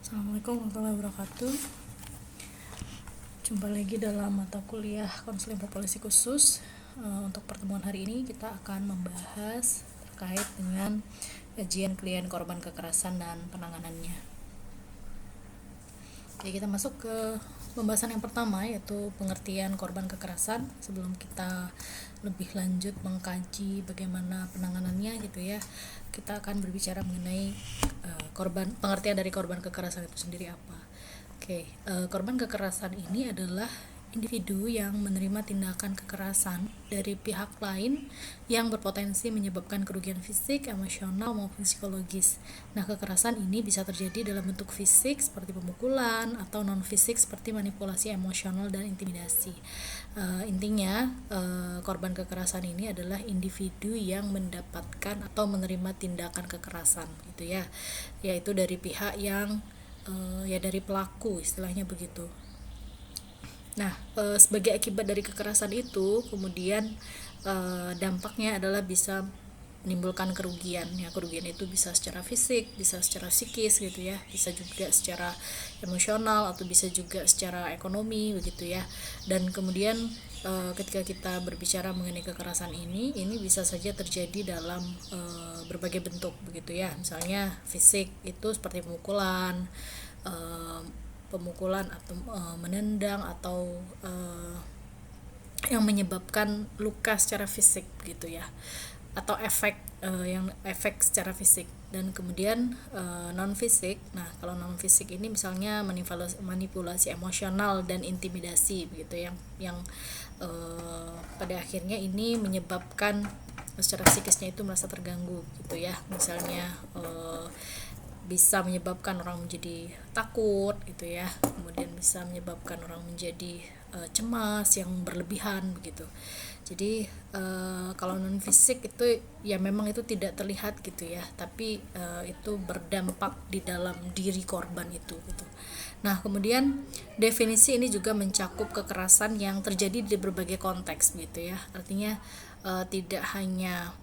Assalamualaikum warahmatullahi wabarakatuh. Jumpa lagi dalam mata kuliah konseling populasi khusus. Untuk pertemuan hari ini kita akan membahas terkait dengan kajian klien korban kekerasan dan penanganannya. Jadi kita masuk ke pembahasan yang pertama, yaitu pengertian korban kekerasan. Sebelum kita lebih lanjut mengkaji bagaimana penanganannya gitu ya, kita akan berbicara mengenai pengertian dari korban kekerasan itu sendiri apa. Korban kekerasan ini adalah individu yang menerima tindakan kekerasan dari pihak lain yang berpotensi menyebabkan kerugian fisik, emosional, maupun psikologis. Nah, kekerasan ini bisa terjadi dalam bentuk fisik seperti pemukulan atau non-fisik seperti manipulasi emosional dan intimidasi. Intinya, korban kekerasan ini adalah individu yang mendapatkan atau menerima tindakan kekerasan, gitu ya, yaitu dari pihak yang dari pelaku, istilahnya begitu. Nah, sebagai akibat dari kekerasan itu, kemudian dampaknya adalah bisa menimbulkan kerugian. Ya, kerugian itu bisa secara fisik, bisa secara psikis gitu ya, bisa juga secara emosional atau bisa juga secara ekonomi begitu ya. Dan kemudian ketika kita berbicara mengenai kekerasan ini bisa saja terjadi dalam berbagai bentuk begitu ya. Misalnya fisik itu seperti pemukulan atau menendang atau yang menyebabkan luka secara fisik gitu ya, atau efek secara fisik. Dan kemudian non fisik. Nah, kalau non fisik ini misalnya manipulasi emosional dan intimidasi begitu yang pada akhirnya ini menyebabkan secara psikisnya itu merasa terganggu gitu ya. Misalnya bisa menyebabkan orang menjadi takut gitu ya, kemudian bisa menyebabkan orang menjadi cemas yang berlebihan begitu. Jadi kalau non fisik itu ya memang itu tidak terlihat gitu ya, tapi itu berdampak di dalam diri korban itu gitu. Nah, kemudian definisi ini juga mencakup kekerasan yang terjadi di berbagai konteks gitu ya. Artinya tidak hanya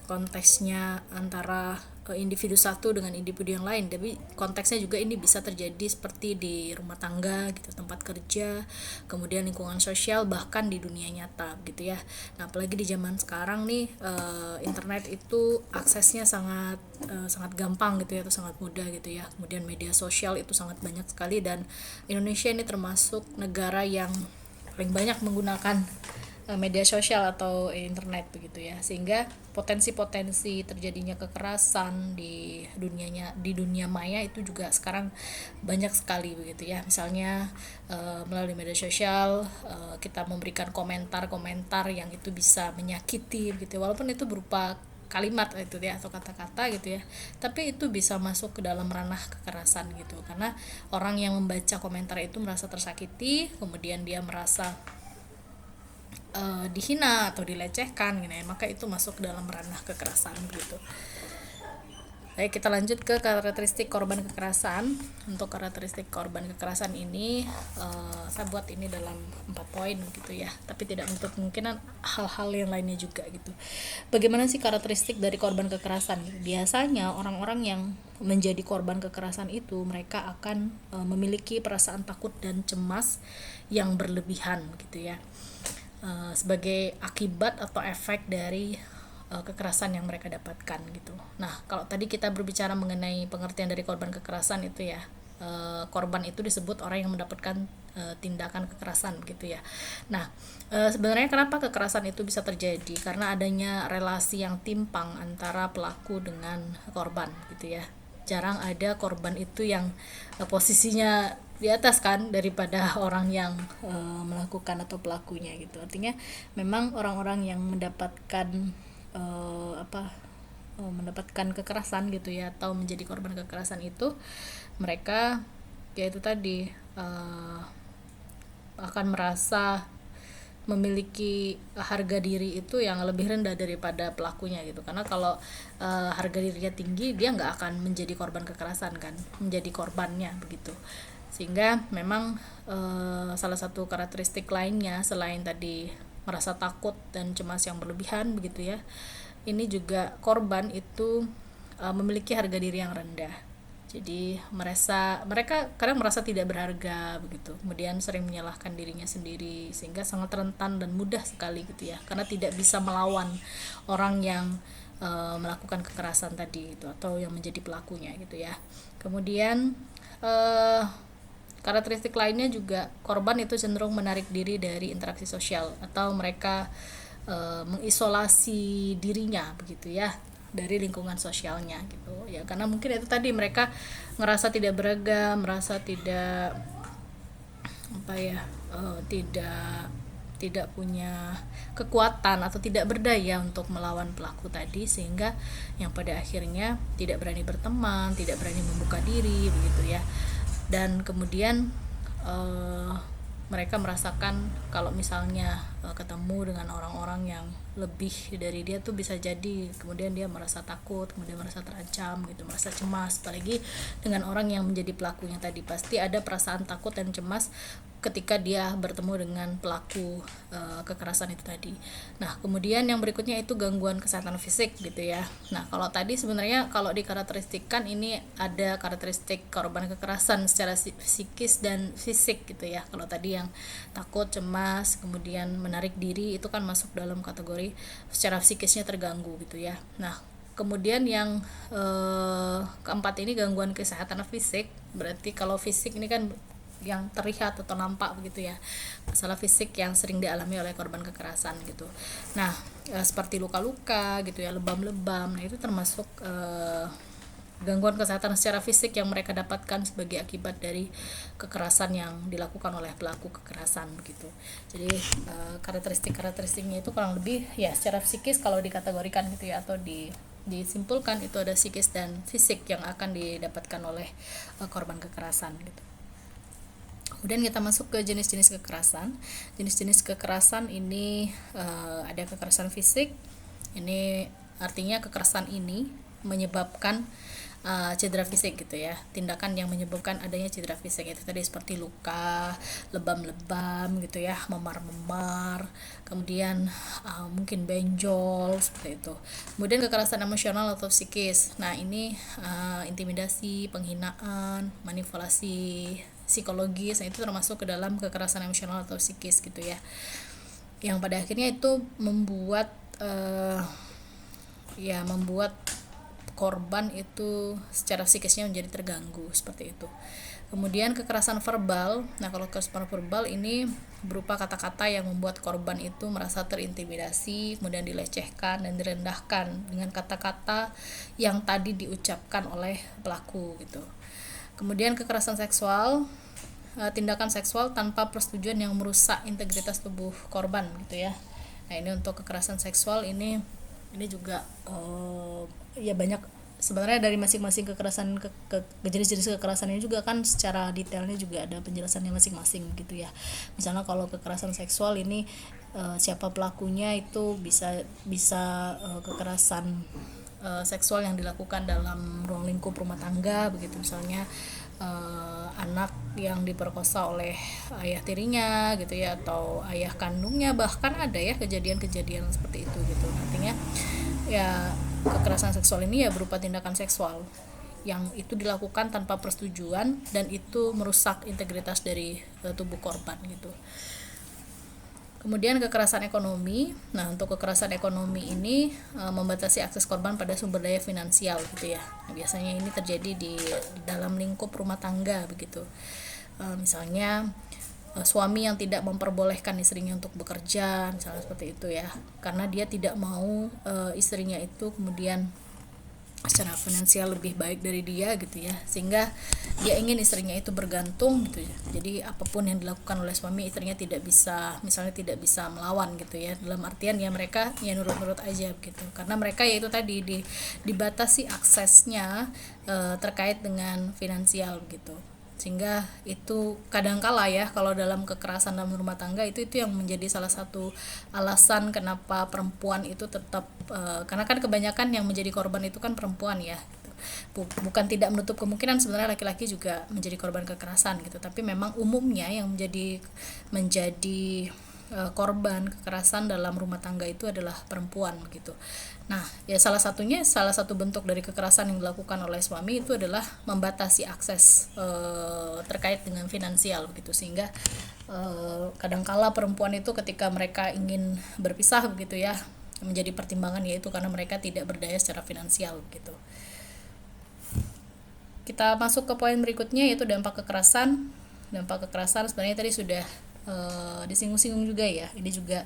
konteksnya antara individu satu dengan individu yang lain, tapi konteksnya juga ini bisa terjadi seperti di rumah tangga gitu, tempat kerja, kemudian lingkungan sosial, bahkan di dunia nyata gitu ya. Nah, apalagi di zaman sekarang nih, internet itu aksesnya sangat gampang gitu ya, atau sangat mudah gitu ya. Kemudian media sosial itu sangat banyak sekali, dan Indonesia ini termasuk negara yang paling banyak menggunakan media sosial atau internet begitu ya, sehingga potensi-potensi terjadinya kekerasan di dunia maya itu juga sekarang banyak sekali begitu ya. Misalnya melalui media sosial kita memberikan komentar-komentar yang itu bisa menyakiti begitu, walaupun itu berupa kalimat itu ya atau kata-kata gitu ya, tapi itu bisa masuk ke dalam ranah kekerasan gitu, karena orang yang membaca komentar itu merasa tersakiti, kemudian dia merasa dihina atau dilecehkan gitu ya, maka itu masuk ke dalam ranah kekerasan begitu. Baik, kita lanjut ke karakteristik korban kekerasan. Untuk karakteristik korban kekerasan ini saya buat ini dalam 4 poin gitu ya, tapi tidak menutup kemungkinan hal-hal yang lainnya juga gitu. Bagaimana sih karakteristik dari korban kekerasan? Biasanya orang-orang yang menjadi korban kekerasan itu mereka akan memiliki perasaan takut dan cemas yang berlebihan gitu ya, sebagai akibat atau efek dari kekerasan yang mereka dapatkan gitu. Nah, kalau tadi kita berbicara mengenai pengertian dari korban kekerasan itu ya, korban itu disebut orang yang mendapatkan tindakan kekerasan gitu ya. Nah, sebenarnya kenapa kekerasan itu bisa terjadi? Karena adanya relasi yang timpang antara pelaku dengan korban gitu ya. Jarang ada korban itu yang posisinya di atas kan daripada orang yang melakukan atau pelakunya gitu. Artinya memang orang-orang yang mendapatkan mendapatkan kekerasan gitu ya, atau menjadi korban kekerasan itu, mereka yaitu tadi akan merasa memiliki harga diri itu yang lebih rendah daripada pelakunya gitu. Karena kalau harga dirinya tinggi, dia nggak akan menjadi korban kekerasan kan, menjadi korbannya begitu. Sehingga memang salah satu karakteristik lainnya selain tadi merasa takut dan cemas yang berlebihan begitu ya, ini juga korban itu memiliki harga diri yang rendah. Jadi mereka kadang merasa tidak berharga begitu, kemudian sering menyalahkan dirinya sendiri sehingga sangat rentan dan mudah sekali gitu ya, karena tidak bisa melawan orang yang melakukan kekerasan tadi itu atau yang menjadi pelakunya gitu ya. Kemudian karakteristik lainnya juga korban itu cenderung menarik diri dari interaksi sosial atau mereka mengisolasi dirinya begitu ya dari lingkungan sosialnya gitu ya, karena mungkin itu tadi mereka ngerasa tidak beragam, merasa tidak apa ya tidak punya kekuatan atau tidak berdaya untuk melawan pelaku tadi, sehingga yang pada akhirnya tidak berani berteman, tidak berani membuka diri begitu ya. Dan kemudian mereka merasakan kalau misalnya ketemu dengan orang-orang yang lebih dari dia tuh bisa jadi kemudian dia merasa takut, kemudian merasa terancam gitu, merasa cemas. Apalagi dengan orang yang menjadi pelakunya tadi, pasti ada perasaan takut dan cemas ketika dia bertemu dengan pelaku kekerasan itu tadi. Nah, kemudian yang berikutnya itu gangguan kesehatan fisik gitu ya. Nah, kalau tadi sebenarnya kalau dikarakteristikan ini ada karakteristik korban kekerasan secara psikis dan fisik gitu ya. Kalau tadi yang takut, cemas, kemudian menarik diri itu kan masuk dalam kategori secara psikisnya terganggu gitu ya. Nah, kemudian yang keempat ini gangguan kesehatan fisik. Berarti kalau fisik ini kan yang terlihat atau nampak begitu ya, masalah fisik yang sering dialami oleh korban kekerasan gitu. Nah, seperti luka-luka gitu ya, lebam-lebam, nah itu termasuk gangguan kesehatan secara fisik yang mereka dapatkan sebagai akibat dari kekerasan yang dilakukan oleh pelaku kekerasan begitu. Jadi karakteristiknya itu kurang lebih ya secara psikis kalau dikategorikan gitu ya, atau disimpulkan itu ada psikis dan fisik yang akan didapatkan oleh korban kekerasan gitu. Kemudian kita masuk ke jenis-jenis kekerasan. Jenis-jenis kekerasan ini ada kekerasan fisik. Ini artinya kekerasan ini menyebabkan cedera fisik gitu ya, tindakan yang menyebabkan adanya cedera fisik itu tadi seperti luka, lebam-lebam gitu ya, memar-memar, kemudian mungkin benjol seperti itu. Kemudian kekerasan emosional atau psikis, nah ini intimidasi, penghinaan, manipulasi psikologis, nah itu termasuk ke dalam kekerasan emosional atau psikis gitu ya, yang pada akhirnya itu membuat korban itu secara psikisnya menjadi terganggu seperti itu. Kemudian kekerasan verbal, nah kalau kekerasan verbal ini berupa kata-kata yang membuat korban itu merasa terintimidasi, kemudian dilecehkan dan direndahkan dengan kata-kata yang tadi diucapkan oleh pelaku gitu. Kemudian kekerasan seksual, tindakan seksual tanpa persetujuan yang merusak integritas tubuh korban gitu ya. Nah ini untuk kekerasan seksual ini juga ya banyak sebenarnya dari masing-masing kekerasan jenis-jenis kekerasan ini juga kan secara detailnya juga ada penjelasannya masing-masing gitu ya. Misalnya kalau kekerasan seksual ini siapa pelakunya itu bisa kekerasan seksual yang dilakukan dalam ruang lingkup rumah tangga begitu, misalnya anak yang diperkosa oleh ayah tirinya gitu ya, atau ayah kandungnya, bahkan ada ya kejadian-kejadian seperti itu gitu. Artinya ya kekerasan seksual ini ya berupa tindakan seksual yang itu dilakukan tanpa persetujuan dan itu merusak integritas dari tubuh korban gitu. Kemudian kekerasan ekonomi. Nah, untuk kekerasan ekonomi ini membatasi akses korban pada sumber daya finansial gitu ya. Nah, biasanya ini terjadi di dalam lingkup rumah tangga begitu. Misalnya suami yang tidak memperbolehkan istrinya untuk bekerja, misalnya seperti itu ya. Karena dia tidak mau istrinya itu kemudian secara finansial lebih baik dari dia gitu ya, sehingga dia ingin istrinya itu bergantung gitu ya. Jadi apapun yang dilakukan oleh suami, istrinya tidak bisa melawan gitu ya, dalam artian ya mereka ya nurut-nurut aja gitu, karena mereka ya itu tadi dibatasi aksesnya terkait dengan finansial gitu. Sehingga itu kadangkala ya kalau dalam kekerasan dalam rumah tangga itu yang menjadi salah satu alasan kenapa perempuan itu tetap karena kan kebanyakan yang menjadi korban itu kan perempuan ya gitu. Bukan tidak menutup kemungkinan sebenarnya laki-laki juga menjadi korban kekerasan gitu, tapi memang umumnya yang menjadi korban kekerasan dalam rumah tangga itu adalah perempuan begitu. Nah, ya salah satu bentuk dari kekerasan yang dilakukan oleh suami itu adalah membatasi akses terkait dengan finansial begitu, sehingga kadangkala perempuan itu ketika mereka ingin berpisah begitu ya, menjadi pertimbangan yaitu karena mereka tidak berdaya secara finansial gitu. Kita masuk ke poin berikutnya, yaitu dampak kekerasan. Dampak kekerasan sebenarnya tadi sudah disinggung-singgung juga ya. Ini juga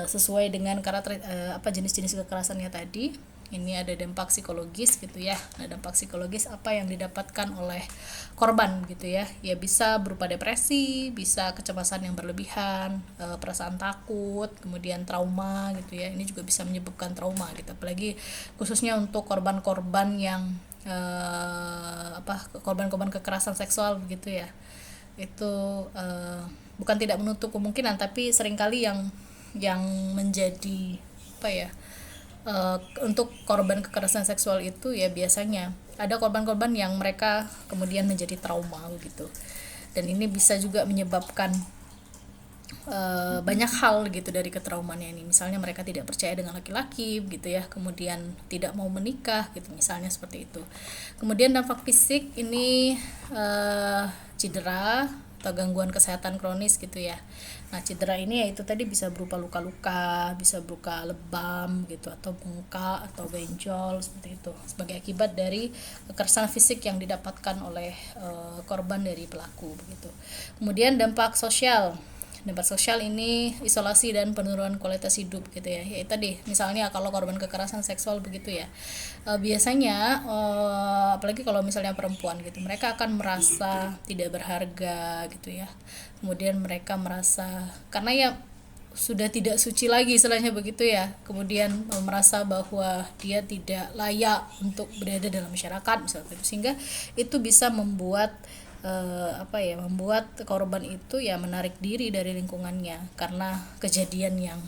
sesuai dengan karakter jenis-jenis kekerasannya tadi. Ini ada dampak psikologis gitu ya. Nah, dampak psikologis apa yang didapatkan oleh korban gitu ya. Ya bisa berupa depresi, bisa kecemasan yang berlebihan, perasaan takut, kemudian trauma gitu ya. Ini juga bisa menyebabkan trauma gitu. Apalagi khususnya untuk korban-korban yang korban-korban kekerasan seksual begitu ya. Itu bukan tidak menutup kemungkinan, tapi seringkali yang menjadi untuk korban kekerasan seksual itu ya biasanya ada korban-korban yang mereka kemudian menjadi trauma gitu, dan ini bisa juga menyebabkan banyak hal gitu dari ketraumaannya ini. Misalnya mereka tidak percaya dengan laki-laki gitu ya, kemudian tidak mau menikah gitu misalnya, seperti itu. Kemudian dampak fisik ini cedera atau gangguan kesehatan kronis gitu ya. Nah, cedera ini yaitu tadi bisa berupa luka-luka, bisa berupa lebam gitu, atau bengkak atau benjol seperti itu, sebagai akibat dari kekerasan fisik yang didapatkan oleh korban dari pelaku begitu. Kemudian dampak sosial. Dampak sosial ini isolasi dan penurunan kualitas hidup gitu ya. Ya tadi misalnya kalau korban kekerasan seksual begitu ya, biasanya apalagi kalau misalnya perempuan gitu, mereka akan merasa tidak berharga gitu ya. Kemudian mereka merasa karena ya sudah tidak suci lagi istilahnya begitu ya, kemudian merasa bahwa dia tidak layak untuk berada dalam masyarakat misalnya itu, sehingga itu bisa membuat membuat korban itu ya menarik diri dari lingkungannya karena kejadian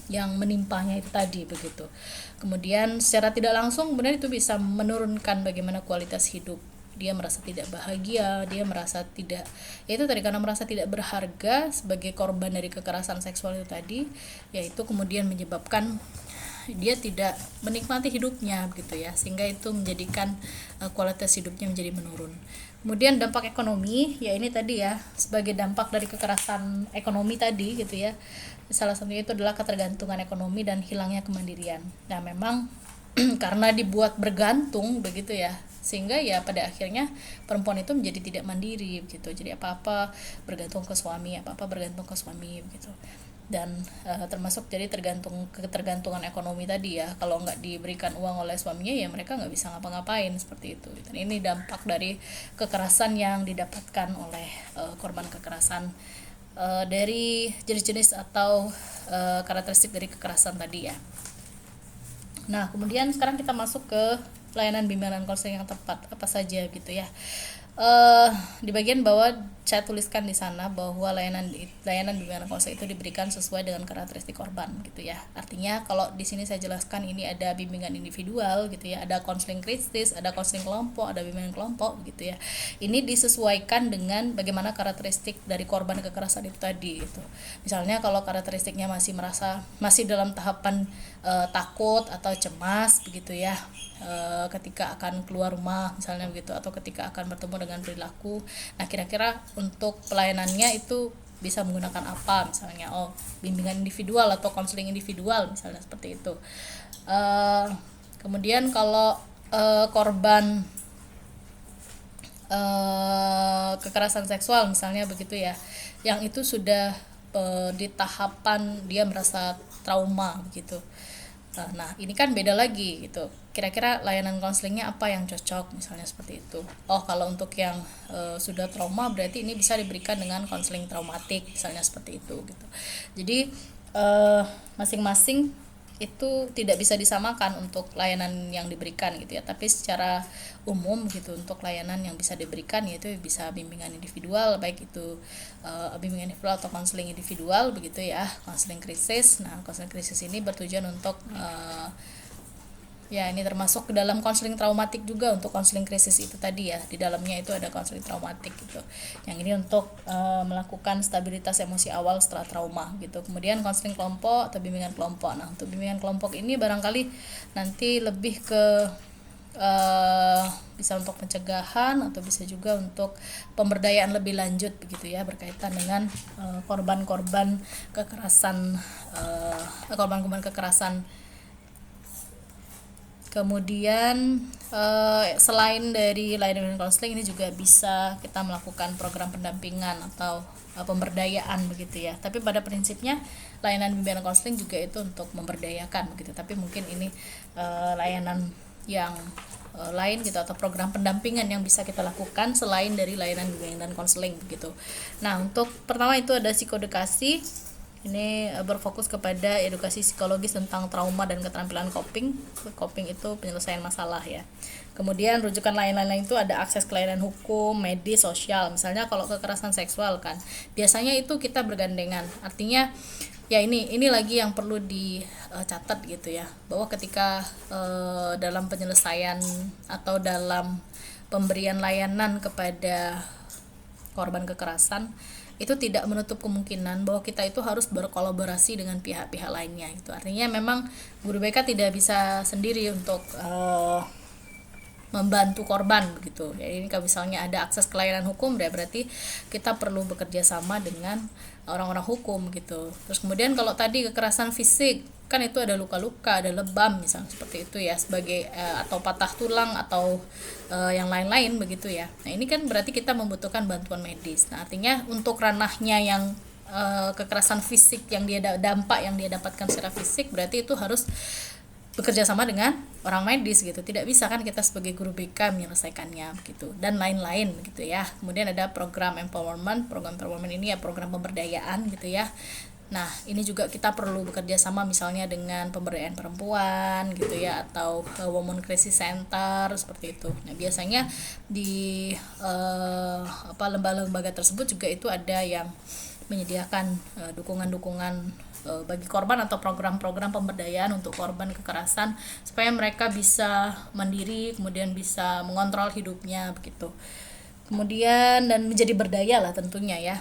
yang menimpanya itu tadi begitu. Kemudian secara tidak langsung benar itu bisa menurunkan bagaimana kualitas hidup. Dia merasa tidak bahagia, dia merasa tidak, yaitu tadi karena merasa tidak berharga sebagai korban dari kekerasan seksual itu tadi, yaitu kemudian menyebabkan dia tidak menikmati hidupnya gitu ya, sehingga itu menjadikan kualitas hidupnya menjadi menurun. Kemudian dampak ekonomi, ya ini tadi ya, sebagai dampak dari kekerasan ekonomi tadi gitu ya. Salah satunya itu adalah ketergantungan ekonomi dan hilangnya kemandirian. Nah, memang karena dibuat bergantung begitu ya, sehingga ya pada akhirnya perempuan itu menjadi tidak mandiri gitu. Jadi apa-apa bergantung ke suami, gitu. Dan termasuk jadi ketergantungan ekonomi tadi ya, kalau nggak diberikan uang oleh suaminya ya mereka nggak bisa ngapa-ngapain seperti itu. Dan ini dampak dari kekerasan yang didapatkan oleh korban kekerasan dari jenis-jenis atau karakteristik dari kekerasan tadi ya. Nah, kemudian sekarang kita masuk ke pelayanan bimbingan dan konseling yang tepat apa saja gitu ya. Di bagian bawah saya tuliskan di sana bahwa layanan bimbingan konseling itu diberikan sesuai dengan karakteristik korban gitu ya. Artinya kalau di sini saya jelaskan ini ada bimbingan individual gitu ya, ada konseling kritis, ada konseling kelompok, ada bimbingan kelompok gitu ya. Ini disesuaikan dengan bagaimana karakteristik dari korban kekerasan itu tadi gitu. Misalnya kalau karakteristiknya masih dalam tahapan takut atau cemas begitu ya, ketika akan keluar rumah misalnya begitu, atau ketika akan bertemu dengan perilaku. Nah, kira-kira untuk pelayanannya itu bisa menggunakan apa, misalnya bimbingan individual atau konseling individual misalnya seperti itu. Kemudian kalau korban kekerasan seksual misalnya begitu ya, yang itu sudah di tahapan dia merasa trauma begitu. Nah, ini kan beda lagi gitu. Kira-kira layanan konselingnya apa yang cocok misalnya seperti itu. Kalau untuk yang sudah trauma berarti ini bisa diberikan dengan konseling traumatik misalnya seperti itu gitu. Jadi masing-masing itu tidak bisa disamakan untuk layanan yang diberikan gitu ya, tapi secara umum gitu untuk layanan yang bisa diberikan yaitu bisa bimbingan individual, baik itu bimbingan individual atau konseling individual begitu ya, konseling krisis. Nah, konseling krisis ini bertujuan untuk Ya, ini termasuk ke dalam konseling traumatik juga untuk konseling krisis itu tadi ya. Di dalamnya itu ada konseling traumatik gitu. Yang ini untuk melakukan stabilitas emosi awal setelah trauma gitu. Kemudian konseling kelompok atau bimbingan kelompok. Nah, untuk bimbingan kelompok ini barangkali nanti lebih ke uh, bisa untuk pencegahan atau bisa juga untuk pemberdayaan lebih lanjut begitu ya, berkaitan dengan korban-korban kekerasan, korban-korban kekerasan. Kemudian selain dari layanan konseling, ini juga bisa kita melakukan program pendampingan atau pemberdayaan begitu ya. Tapi pada prinsipnya layanan bimbingan konseling juga itu untuk memberdayakan begitu. Tapi mungkin ini layanan yang lain gitu, atau program pendampingan yang bisa kita lakukan selain dari layanan bimbingan dan konseling begitu. Nah, untuk pertama itu ada psikodekasi. Ini berfokus kepada edukasi psikologis tentang trauma dan keterampilan coping. Coping itu penyelesaian masalah ya. Kemudian rujukan lain-lain itu ada akses ke layanan hukum, medis, sosial. Misalnya kalau kekerasan seksual kan, biasanya itu kita bergandengan. Artinya ya ini lagi yang perlu dicatat gitu ya, bahwa ketika dalam penyelesaian atau dalam pemberian layanan kepada korban kekerasan, itu tidak menutup kemungkinan bahwa kita itu harus berkolaborasi dengan pihak-pihak lainnya. Itu artinya memang guru BK tidak bisa sendiri untuk membantu korban begitu. Jadi ini kalau misalnya ada akses ke layanan hukum, berarti kita perlu bekerja sama dengan orang-orang hukum gitu. Terus kemudian kalau tadi kekerasan fisik, kan itu ada luka-luka, ada lebam misalnya seperti itu ya, sebagai atau patah tulang atau yang lain-lain begitu ya. Nah, ini kan berarti kita membutuhkan bantuan medis. Nah, artinya untuk ranahnya yang kekerasan fisik yang dampak yang dia dapatkan secara fisik, berarti itu harus bekerja sama dengan orang medis gitu. Tidak bisa kan kita sebagai guru BK menyelesaikannya gitu, dan lain-lain gitu ya. Kemudian ada program empowerment. Program empowerment ini ya program pemberdayaan gitu ya. Nah, ini juga kita perlu bekerja sama misalnya dengan pemberdayaan perempuan gitu ya, atau Women Crisis Center seperti itu. Nah, biasanya di lembaga-lembaga tersebut juga itu ada yang menyediakan dukungan-dukungan bagi korban atau program-program pemberdayaan untuk korban kekerasan supaya mereka bisa mandiri, kemudian bisa mengontrol hidupnya begitu. Kemudian dan menjadi berdaya lah tentunya ya.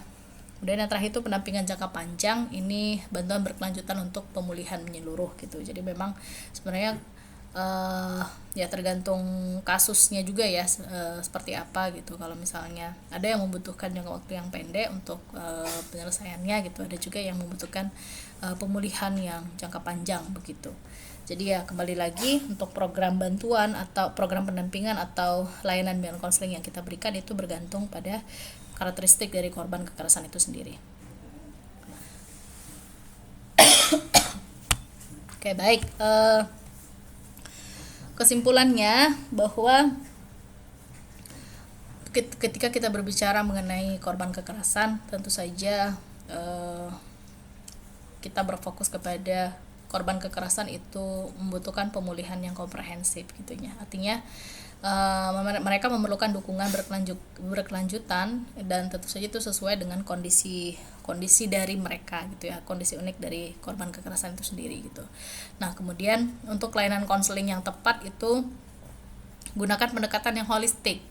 Kemudian yang terakhir itu pendampingan jangka panjang. Ini bantuan berkelanjutan untuk pemulihan menyeluruh gitu. Jadi memang sebenarnya ya tergantung kasusnya juga ya, seperti apa gitu. Kalau misalnya ada yang membutuhkan jangka waktu yang pendek untuk penyelesaiannya gitu, ada juga yang membutuhkan pemulihan yang jangka panjang begitu. Jadi ya kembali lagi, untuk program bantuan atau program pendampingan atau layanan bimbingan konseling yang kita berikan itu bergantung pada karakteristik dari korban kekerasan itu sendiri. Oke, baik. Kesimpulannya bahwa ketika kita berbicara mengenai korban kekerasan, tentu saja kita berfokus kepada korban kekerasan itu membutuhkan pemulihan yang komprehensif gitu ya. Artinya mereka memerlukan dukungan berkelanjutan, dan tentu saja itu sesuai dengan kondisi dari mereka gitu ya, kondisi unik dari korban kekerasan itu sendiri gitu. Nah, kemudian untuk layanan konseling yang tepat itu gunakan pendekatan yang holistik,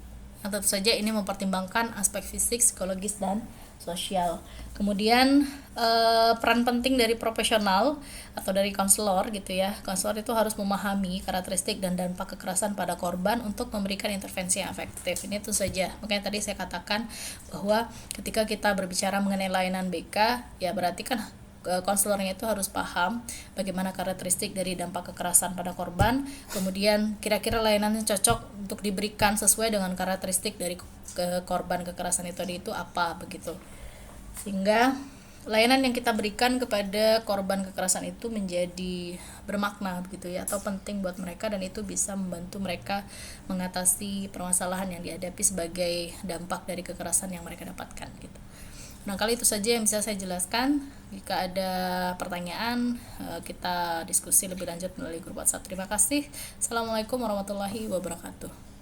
yang tentu saja ini mempertimbangkan aspek fisik, psikologis, dan sosial. Kemudian peran penting dari profesional atau dari konselor gitu ya. Konselor itu harus memahami karakteristik dan dampak kekerasan pada korban untuk memberikan intervensi yang efektif. Ini itu saja. Makanya tadi saya katakan bahwa ketika kita berbicara mengenai layanan BK, ya berarti kan konselornya itu harus paham bagaimana karakteristik dari dampak kekerasan pada korban, kemudian kira-kira layanan yang cocok untuk diberikan sesuai dengan karakteristik dari korban kekerasan itu apa begitu, sehingga layanan yang kita berikan kepada korban kekerasan itu menjadi bermakna begitu ya, atau penting buat mereka, dan itu bisa membantu mereka mengatasi permasalahan yang dihadapi sebagai dampak dari kekerasan yang mereka dapatkan gitu. Nah, kali itu saja yang bisa saya jelaskan. Jika ada pertanyaan, kita diskusi lebih lanjut melalui grup WhatsApp. Terima kasih. Assalamualaikum warahmatullahi wabarakatuh.